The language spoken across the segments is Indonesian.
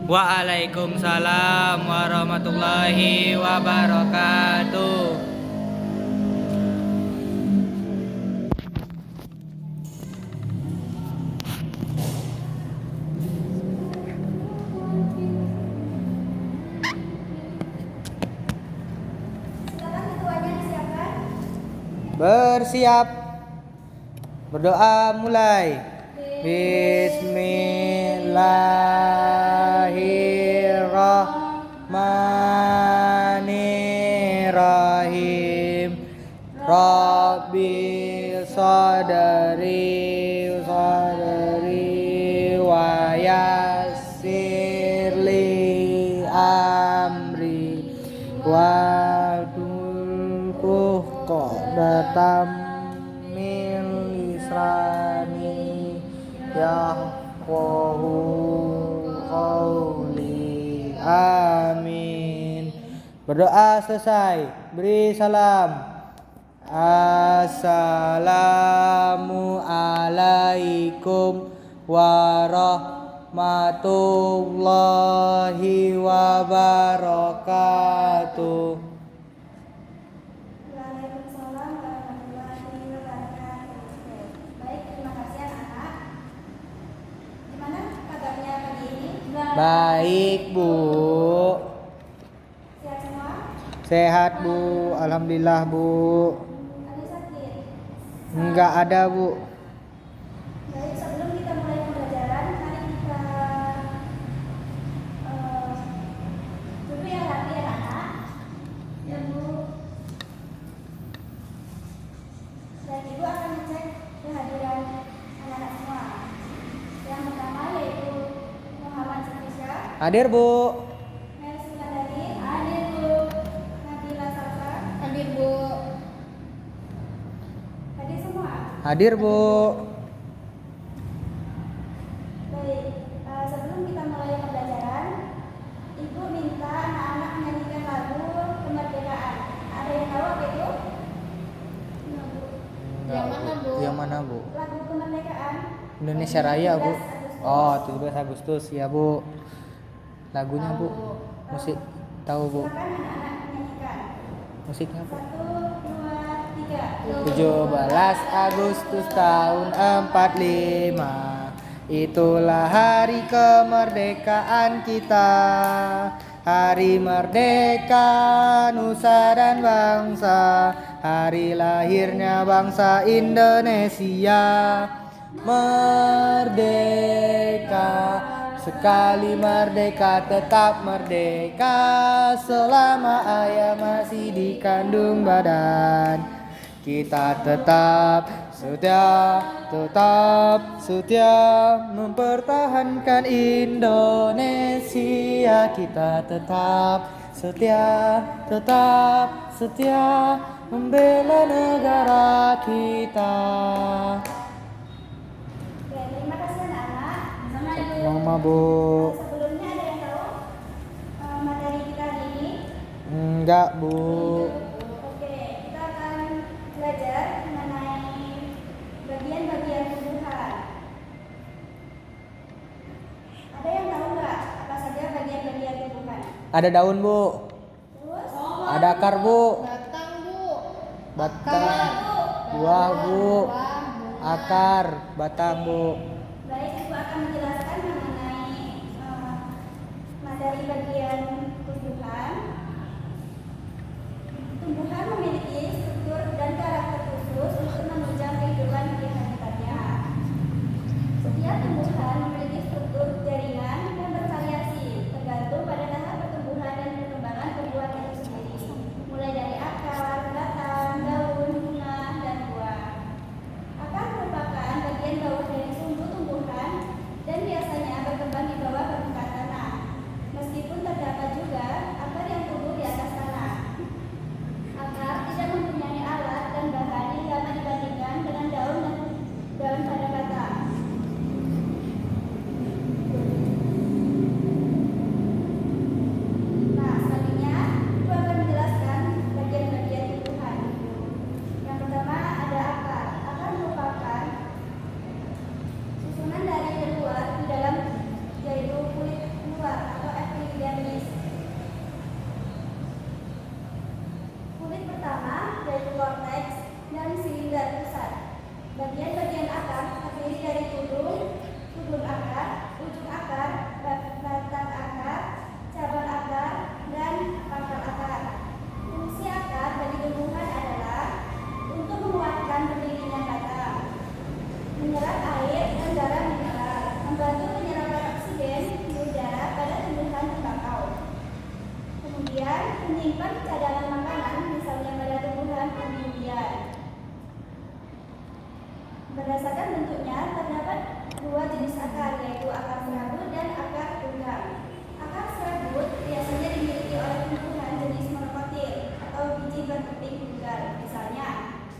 Waalaikumsalam warahmatullahi wabarakatuh. Bersiap. Berdoa mulai. Bismillahirrahmanirrahim. Rabbi sadari wa yassirli amri wa tulkuh qadatam min lisani yafqahu qawli. Amin. Berdoa selesai, beri salam. Assalamu alaikum warahmatullahi wabarakatuh. Waalaikumsalam warahmatullahi wabarakatuh. Baik, terima kasih anak-anak. Gimana kabarnya pagi ini? Baik, Bu. Sehat semua? Sehat, Bu. Alhamdulillah, Bu. Ada sakit? Enggak ada, Bu. Baik, sebelum kita mulai pembelajaran, mari kita dulu ya lagi anak-anak. Ya, Bu. Dan Ibu akan mengecek kehadiran anak-anak semua. Yang pertama yaitu Muhammad Safisya, Hadir, Bu. Mercy Madani, hadir Bu. Nabila Salsa, hadir Bu. Hadir semua. Hadir, Bu. Baik, sebelum kita mulai pembelajaran, Ibu minta anak-anak menyanyikan lagu kemerdekaan. Ada yang tahu apa itu? Enggak, Bu. Yang mana, Bu? Lagu kemerdekaan Indonesia Raya, Bu. 17 Agustus. Oh, 17 Agustus ya, Bu. Lagunya, Bu. Musik tahu, Bu. Silakan anak-anak menyanyikan. Musiknya, Bu. 1, 2, 3. 17 Agustus tahun 45, itulah hari kemerdekaan kita. Hari merdeka nusa dan bangsa, hari lahirnya bangsa Indonesia. Merdeka, sekali merdeka tetap merdeka, selama ayah masih di kandung badan. Kita tetap setia mempertahankan Indonesia. Kita tetap setia membela negara kita. Oke, terima kasih anak-anak. Mama, Bu. Sebelumnya ada yang tahu materi kita hari ini? Enggak, Bu. Oke, kita akan belajar mengenai bagian-bagian tumbuhan. Ada yang tahu nggak apa saja bagian-bagian tumbuhan? Ada daun, Bu. Terus? Ada akar, Bu. Batang, Bu. Batang. Buah, Bu. Akar, batang, Bu. Baik, Ibu akan menjelaskan mengenai materi bagian tumbuhan. Tumbuhan memiliki struktur dan karakter khusus untuk menunjang kehidupan di habitatnya. Setiap tumbuhan memiliki struktur jaringan yang bervariasi tergantung pada tahap pertumbuhan dan perkembangan tumbuhan itu sendiri, mulai dari akar, batang, daun, bunga, dan buah. Akar merupakan bagian bawah dari sumbu tumbuhan dan biasanya berkembang di bawah permukaan tanah, meskipun terdapat juga akar yang tumbuh di atas tanah. Akar tidak mempunyai alat dan bahan yang dapat dibandingkan dengan daun dan daun pada batang. membantu penyerapan oksigen di udara pada tumbuhan tembakau. Kemudian menyimpan cadangan makanan misalnya pada tumbuhan umbi-umbian. Berdasarkan bentuknya terdapat dua jenis akar, yaitu akar serabut dan akar tunggang. Akar serabut biasanya dimiliki oleh tumbuhan jenis monokotil atau biji berkeping tunggal, misalnya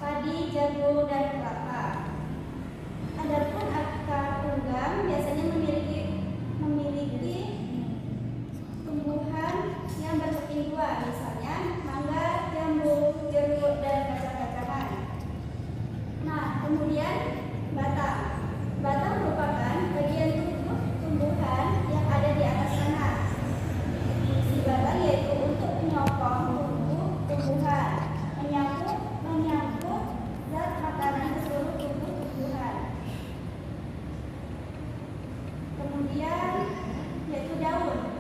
padi, jagung, dan kelapa. Adapun akar tunggang biasanya memiliki tumbuhan yang berkeping dua, misalnya mangga, jambu, jeruk, dan kacang-kacangan. Nah, kemudian batang. Batang merupakan bagian tubuh tumbuhan yang ada di atas tanah. Fungsi batang yaitu untuk menyokong tumbuhan, menyangkut zat makanan ke seluruh tubuh tumbuhan. Kemudian yaitu daun.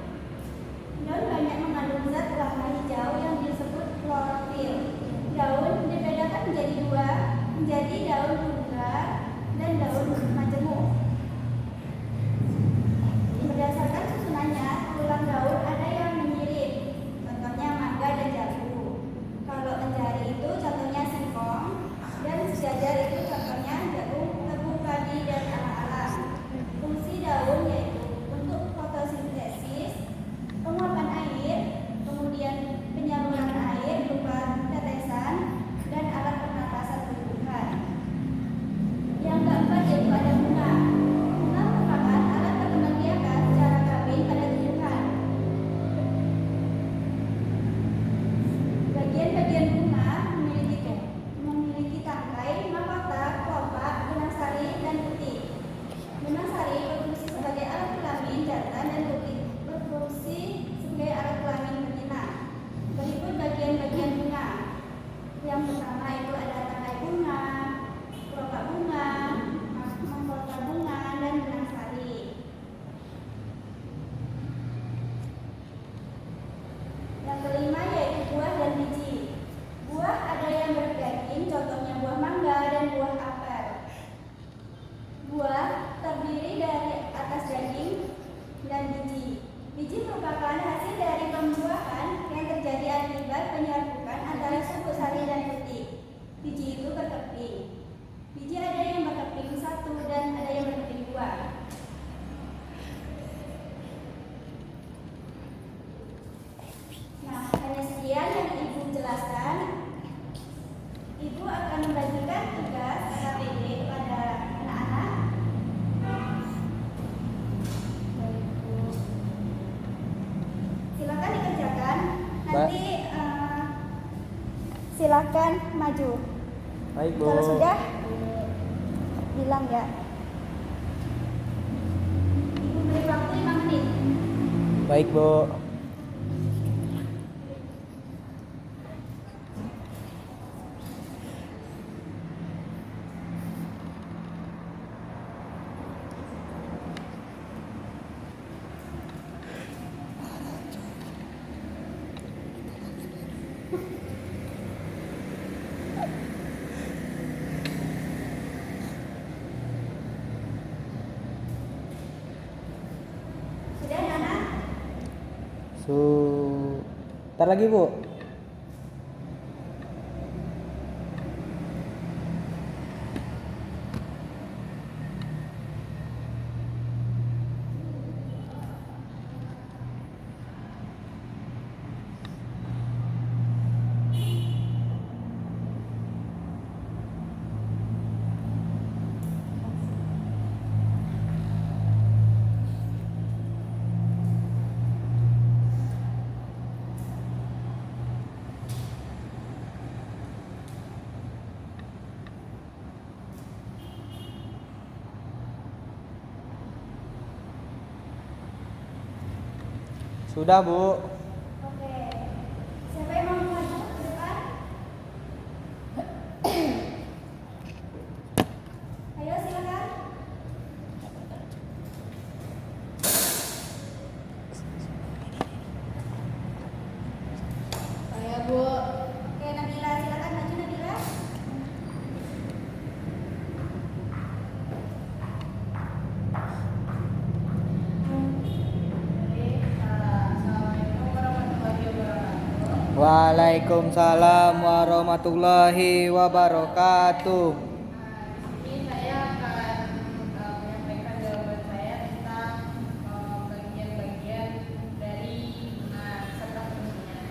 Daun banyak mengandung zat warna hijau yang disebut klorofil. Daun dibedakan menjadi dua, menjadi daun tunggal dan daun majemuk. Berdasarkan susunannya, tulang daun ada yang menyirip, contohnya mangga dan jambu. Kalau menjari itu contohnya singkong, dan sejajar itu contohnya jagung, tebu, padi, dan alang-alang. Fungsi daun yaitu untuk fotosintesis, penguapan air, kemudian penyaluran air berupa tetesan, dan alat pernapasan tumbuhan. Yang keempat yaitu ada bunga. Bunga merupakan alat perkembangbiakan secara kawin pada tumbuhan. Bagian-bagian bunga memiliki tangkai, mahkota, kelopak, benang sari, dan putih. Benang sari berfungsi sebagai alat kelamin jantan dan putih berfungsi sebagai alat kelamin betina. Berikut bagian-bagian bunga. Yang pertama itu ada tangkai bunga, kelopak bunga, mahkota bunga, dan benang sari. Yang kelima yaitu buah dan biji. Buah ada yang berdaging, contohnya buah mangga dan buah apel. Buah terdiri dari atas daging dan biji. Biji merupakan hasil dari pembuahan yang terjadi akibat penyerbukan antara suku sari dan putih. Biji itu berkeping. Biji ada yang berkeping satu dan ada yang berkeping dua. Nah, hanya sekian yang Ibu jelaskan. Ibu akan membagikan tugas KKPD kepada anak-anak. Silakan dikerjakan. Nanti silakan maju. Baik, Bu. Kalau sudah, bilang ya. Ibu beri waktu 5 menit. Baik, Bu. Sudah, Nana? Ntar lagi, Bu. Sudah, Bu. Oke. Siapa yang mau maju ke depan? Ayo silakan. Saya, Bu. Oke, Nabila, silakan maju, Nabila. Waalaikumsalam warahmatullahi wabarakatuh. Ini saya akan menyampaikan jawaban saya tentang bagian-bagian dari serta fungsinya.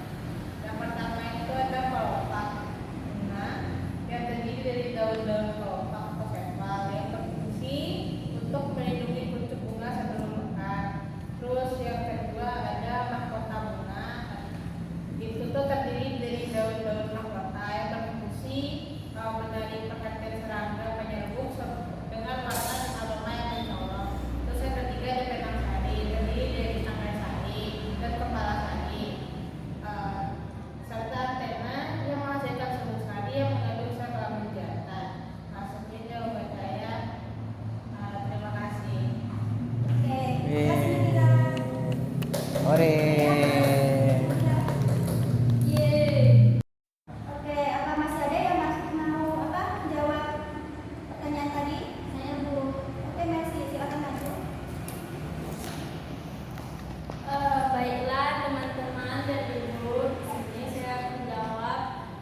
Yang pertama itu ada kelopak bunga yang terdiri dari daun-daun kelopak atau sepal yang berfungsi untuk melindungi pucuk bunga sebelum mekar. Terus yang kedua ada mahkota bunga. Itu tuh terdiri dari daun-daun mahkota yang berfungsi menarik perhatian serangga penyerbuk dengan warna dan aroma yang mencolok. Terus yang ketiga ada benang sari, terdiri dari tangkai sari dan kepala sari, serta antena yang menghasilkan serbuk sari yang mengandung sel kelamin jantan. Nah, sekian jawaban saya. Terima kasih. Oke, terima kasih Nabila. Ore. Yeay. Oke, apa masih ada yang mau jawab pertanyaan tadi? Saya belum. Oke, Mercy, silakan maju. Baiklah teman-teman dan ibu, di sini saya akan menjawab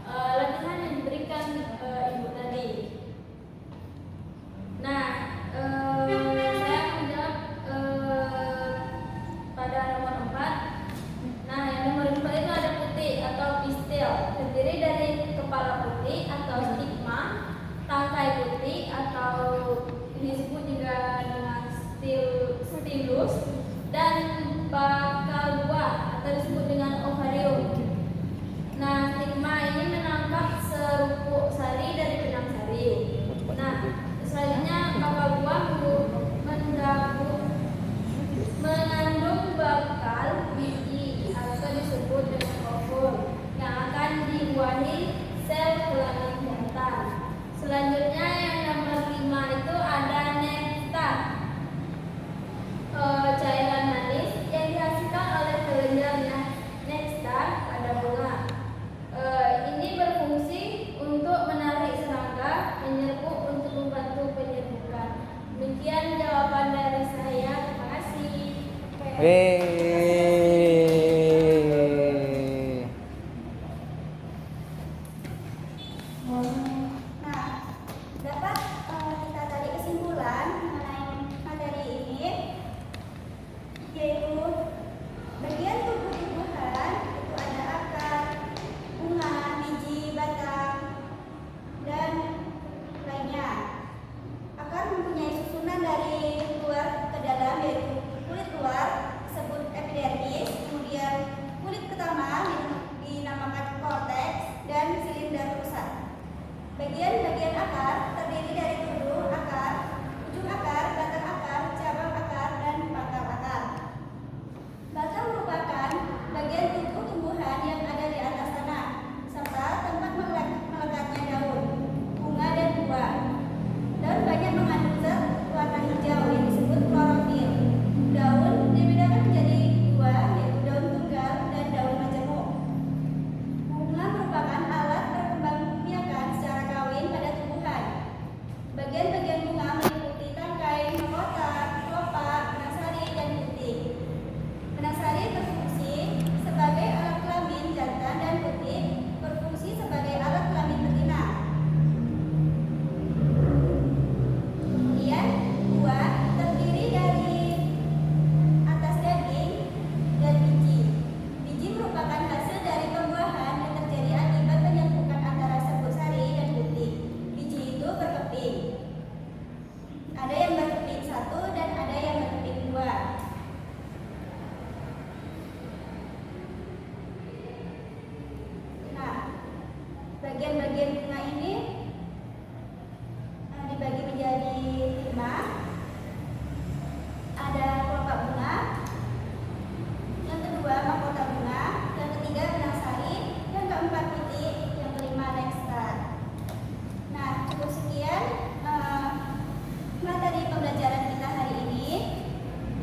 latihan yang diberikan ibu tadi. Nah, saya akan menjawab pada nomor 4. Nah, yang nomor 4 itu ada putih atau pistil, terdiri dari kepala putih atau stigma, tangkai putih atau ini disebut juga dengan stilus, dan bakal buah atau disebut dengan ovarium. Nah, stigma ini menangkap seruput sari dari benang sari. Nah, selanjutnya bakal buah mengandung bakal biji atau disebut dengan ovum yang akan dibuahi sel kelamin jantan. Selanjutnya yang nomor 5 itu ada nektar, cairan manis yang dihasilkan oleh kelenjar nektar pada bunga. Ini berfungsi untuk menarik serangga penyerbuk untuk membantu penyerbukan. Demikian jawaban dari saya. Terima kasih. Nah, dapat kita tarik kesimpulan mengenai materi ini, yaitu bagian tubuh tumbuhan itu ada akar, bunga, biji, batang, dan lainnya. Akar mempunyai susunan dari luar ke dalam, yaitu kulit luar disebut epidermis, kemudian kulit pertama dinamakan korteks, dan silinder pusat. Bagian-bagian akar terdiri dari tubuh akar, ujung akar, batang akar, cabang akar, dan pangkal akar. Batang merupakan bagian tubuh tumbuhan yang ada di atas tanah, serta tempat melekatnya daun, bunga, dan buah. Daun banyak mengandung zat warna hijau yang disebut klorofil. Daun dibedakan menjadi dua, yaitu daun tunggal dan daun majemuk. Bunga merupakan alat perkembangbiakan secara kawin pada tumbuhan. Bagian-bagian bunga meliputi tangkai, mahkota, kelopak, benang sari, dan putih. Benang sari berfungsi sebagai alat kelamin jantan dan putih berfungsi sebagai alat kelamin betina. Kemudian buah terdiri dari atas daging dan biji. Biji merupakan hasil dari pembuahan yang terjadi akibat penyerbukan antara serbuk sari dan putih. Biji itu berkeping. Ada yang berkeping satu dan ada yang berkeping dua. Nah, bagian-bagian bunga ini dibagi menjadi 5. Ada kelopak bunga, yang kedua mahkota bunga, yang ketiga benang sari, yang keempat putih, yang kelima nektar. Nah, cukup sekian materi pembelajaran kita hari ini.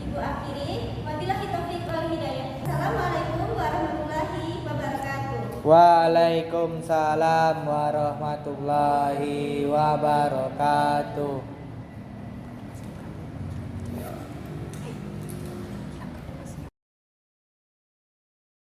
Ibu akhiri, wabillahi taufiq wal hidayah. Assalamualaikum warahmatullahi wabarakatuh. Waalaikumsalam warahmatullahi wabarakatuh.